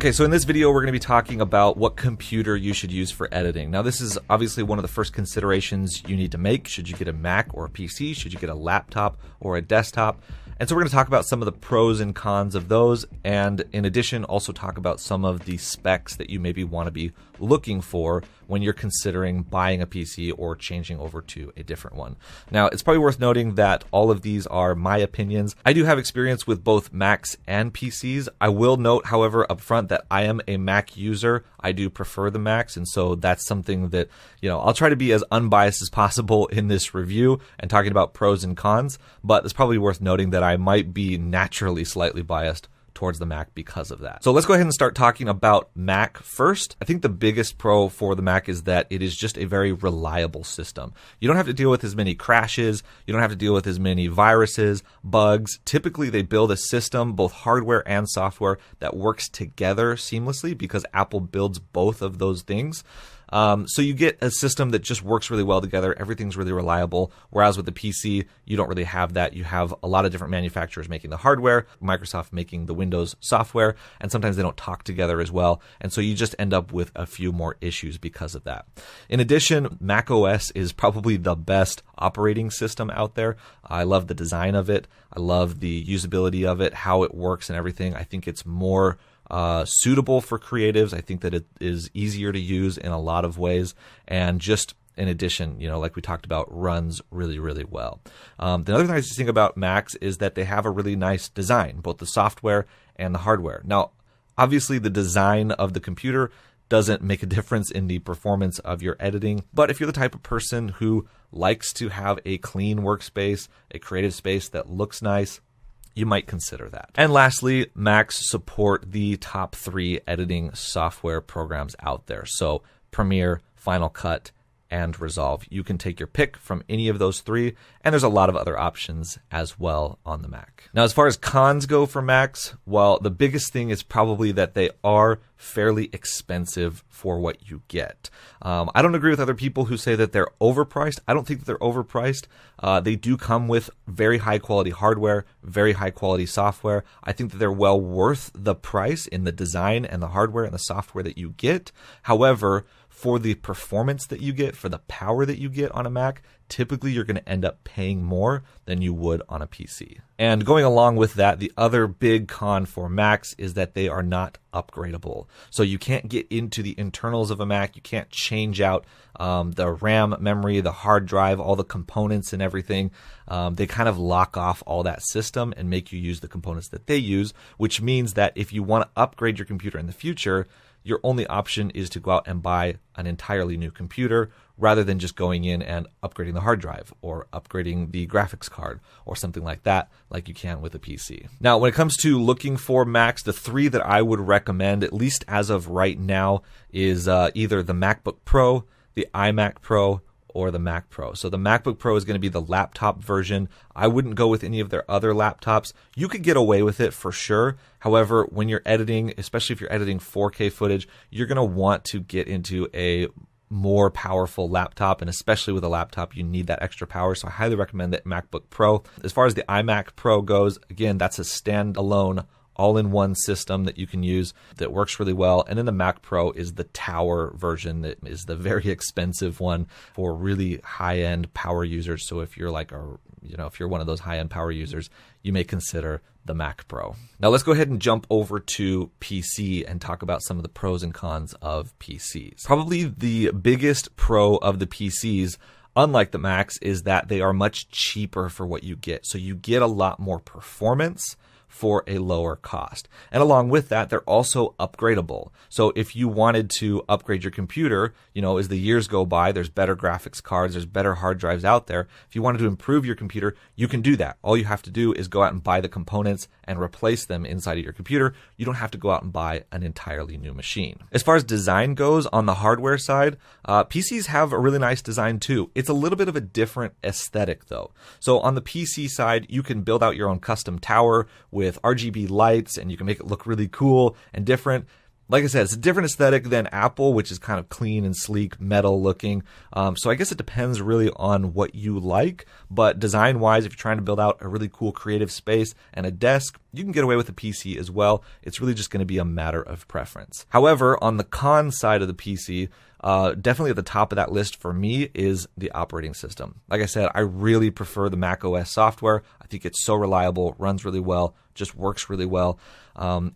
Okay, so in this video, we're going to be talking about what computer you should use for editing. Now, this is obviously one of the first considerations you need to make. Should you get a Mac or a PC? Should you get a laptop or a desktop? And so we're going to talk about some of the pros and cons of those, and in addition, also talk about some of the specs that you maybe want to be looking for when you're considering buying a PC or changing over to a different one. Now, it's probably worth noting that all of these are my opinions. I do have experience with both Macs and PCs. I will note, however, up front that I am a Mac user. I do prefer the Macs, and so that's something that, I'll try to be as unbiased as possible in this review and talking about pros and cons, but it's probably worth noting that I might be naturally slightly biased towards the Mac because of that. So let's go ahead and start talking about Mac first. I think the biggest pro for the Mac is that it is just a very reliable system. You don't have to deal with as many crashes. You don't have to deal with as many viruses, bugs. Typically, they build a system, both hardware and software, that works together seamlessly because Apple builds both of those things. So you get a system that just works really well together. Everything's really reliable. Whereas with the PC, you don't really have that. You have a lot of different manufacturers making the hardware, Microsoft making the Windows software, and sometimes they don't talk together as well. And so you just end up with a few more issues because of that. In addition, Mac OS is probably the best operating system out there. I love the design of it. I love the usability of it, how it works and everything. I think it's more suitable for creatives. I think that it is easier to use in a lot of ways, and just in addition, like we talked about, runs really, really well. The other nice thing about Macs is that they have a really nice design, both the software and the hardware. Now, obviously, the design of the computer doesn't make a difference in the performance of your editing, but if you're the type of person who likes to have a clean workspace, a creative space that looks nice, you might consider that. And lastly, Macs support the top 3 editing software programs out there. So Premiere, Final Cut, and Resolve. You can take your pick from any of those 3, and there's a lot of other options as well on the Mac. Now, as far as cons go for Macs, well, the biggest thing is probably that they are fairly expensive for what you get. I don't agree with other people who say that they're overpriced. I don't think that they're overpriced. They do come with very high quality hardware, very high quality software. I think that they're well worth the price in the design and the hardware and the software that you get. However, for the performance that you get, for the power that you get on a Mac, typically you're going to end up paying more than you would on a PC. And going along with that, the other big con for Macs is that they are not upgradable. So you can't get into the internals of a Mac. You can't change out the RAM memory, the hard drive, all the components and everything. They kind of lock off all that system and make you use the components that they use, which means that if you want to upgrade your computer in the future, your only option is to go out and buy an entirely new computer rather than just going in and upgrading the hard drive or upgrading the graphics card or something like that, like you can with a PC. Now, when it comes to looking for Macs, the 3 that I would recommend, at least as of right now, is either the MacBook Pro, the iMac Pro, or the Mac Pro. So the MacBook Pro is going to be the laptop version. I wouldn't go with any of their other laptops. You could get away with it for sure. However, when you're editing, especially if you're editing 4K footage, you're going to want to get into a more powerful laptop, and especially with a laptop, you need that extra power. So I highly recommend that MacBook Pro. As far as the iMac Pro goes, again, that's a standalone all-in-one system that you can use that works really well. And then the Mac Pro is the tower version that is the very expensive one for really high-end power users. So if you're if you're one of those high-end power users, you may consider the Mac Pro. Now let's go ahead and jump over to PC and talk about some of the pros and cons of PCs. Probably the biggest pro of the PCs, unlike the Macs, is that they are much cheaper for what you get. So you get a lot more performance for a lower cost. And along with that, they're also upgradable. So if you wanted to upgrade your computer, as the years go by, there's better graphics cards, there's better hard drives out there. If you wanted to improve your computer, you can do that. All you have to do is go out and buy the components and replace them inside of your computer. You don't have to go out and buy an entirely new machine. As far as design goes on the hardware side, PCs have a really nice design too. It's a little bit of a different aesthetic though. So on the PC side, you can build out your own custom tower with RGB lights, and you can make it look really cool and different. Like I said, it's a different aesthetic than Apple, which is kind of clean and sleek, metal looking. So I guess it depends really on what you like. But design-wise, if you're trying to build out a really cool creative space and a desk, you can get away with a PC as well. It's really just going to be a matter of preference. However, on the con side of the PC, definitely at the top of that list for me is the operating system. Like I said, I really prefer the Mac OS software. I think it's so reliable, runs really well, just works really well.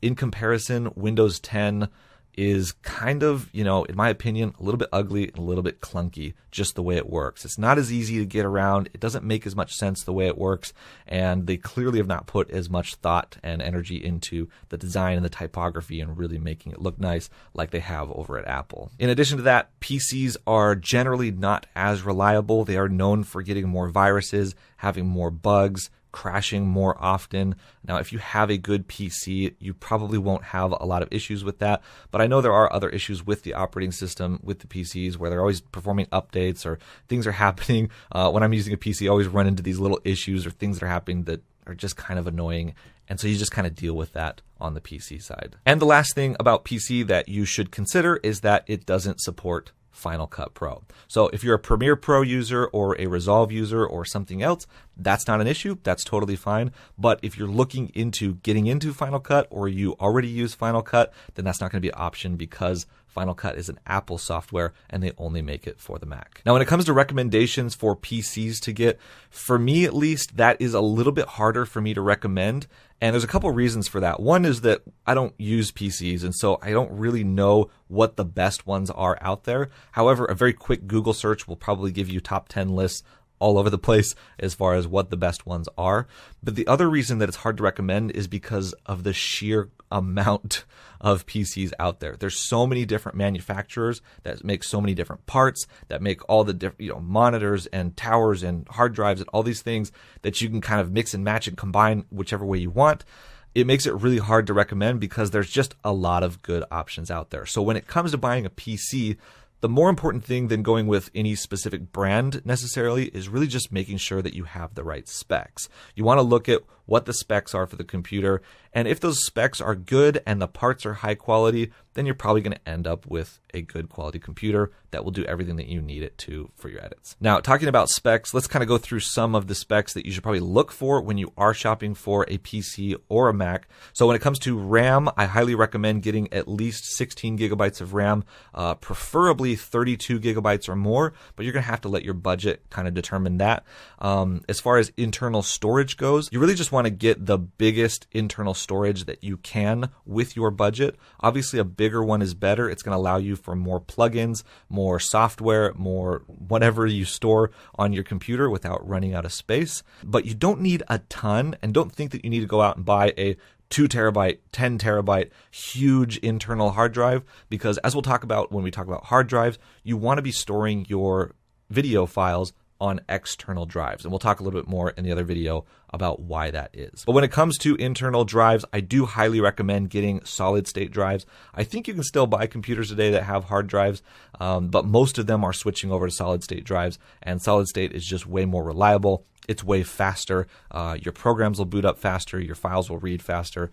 In comparison, Windows 10 is kind of, in my opinion, a little bit ugly and a little bit clunky, just the way it works. It's not as easy to get around. It doesn't make as much sense the way it works. And they clearly have not put as much thought and energy into the design and the typography and really making it look nice like they have over at Apple. In addition to that, PCs are generally not as reliable. They are known for getting more viruses, having more bugs, crashing more often. Now, if you have a good PC, you probably won't have a lot of issues with that. But I know there are other issues with the operating system, with the PCs, where they're always performing updates or things are happening. When I'm using a PC, I always run into these little issues or things that are happening that are just kind of annoying. And so you just kind of deal with that on the PC side. And the last thing about PC that you should consider is that it doesn't support Final Cut Pro. So if you're a Premiere Pro user or a Resolve user or something else, that's not an issue. That's totally fine. But if you're looking into getting into Final Cut or you already use Final Cut, then that's not going to be an option because Final Cut is an Apple software and they only make it for the Mac. Now, when it comes to recommendations for PCs to get, for me at least, that is a little bit harder for me to recommend. And there's a couple reasons for that. One is that I don't use PCs, and so I don't really know what the best ones are out there. However, a very quick Google search will probably give you top 10 lists all over the place as far as what the best ones are. But the other reason that it's hard to recommend is because of the sheer amount of PCs out there. There's so many different manufacturers that make so many different parts, that make all the different, monitors and towers and hard drives and all these things that you can kind of mix and match and combine whichever way you want. It makes it really hard to recommend because there's just a lot of good options out there. So when it comes to buying a PC, the more important thing than going with any specific brand necessarily is really just making sure that you have the right specs. You want to look at what the specs are for the computer, and if those specs are good and the parts are high quality, then you're probably going to end up with a good quality computer that will do everything that you need it to for your edits. Now, talking about specs, let's kind of go through some of the specs that you should probably look for when you are shopping for a PC or a Mac. So when it comes to RAM, I highly recommend getting at least 16 gigabytes of RAM, preferably 32 gigabytes or more, but you're going to have to let your budget kind of determine that. As far as internal storage goes, you really just want to get the biggest internal storage that you can with your budget. Obviously, a bigger one is better. It's going to allow you for more plugins, more software, more whatever you store on your computer without running out of space. But you don't need a ton, and don't think that you need to go out and buy a 2 terabyte, 10 terabyte, huge internal hard drive, because as we'll talk about when we talk about hard drives, you want to be storing your video files on external drives. And we'll talk a little bit more in the other video about why that is. But when it comes to internal drives, I do highly recommend getting solid state drives. I think you can still buy computers today that have hard drives, but most of them are switching over to solid state drives, and solid state is just way more reliable. It's way faster. Your programs will boot up faster. Your files will read faster.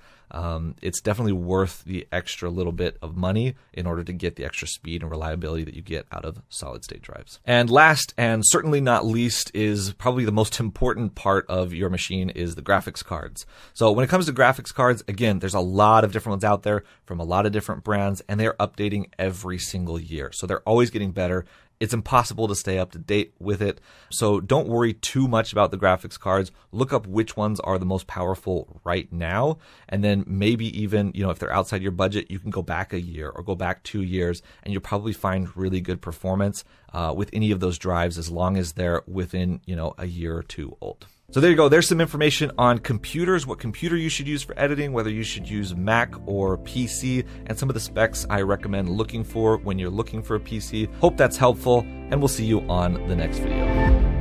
It's definitely worth the extra little bit of money in order to get the extra speed and reliability that you get out of solid state drives. And last, and certainly not least, is probably the most important part of your machine is the graphics cards. So when it comes to graphics cards, again, there's a lot of different ones out there from a lot of different brands, and they're updating every single year. So they're always getting better. It's impossible to stay up to date with it. So don't worry too much about the graphics cards. Look up which ones are the most powerful right now. And then maybe even, if they're outside your budget, you can go back a year or go back 2 years, and you'll probably find really good performance with any of those drives as long as they're within, a year or two old. So there you go. There's some information on computers, what computer you should use for editing, whether you should use Mac or PC, and some of the specs I recommend looking for when you're looking for a PC. Hope that's helpful, and we'll see you on the next video.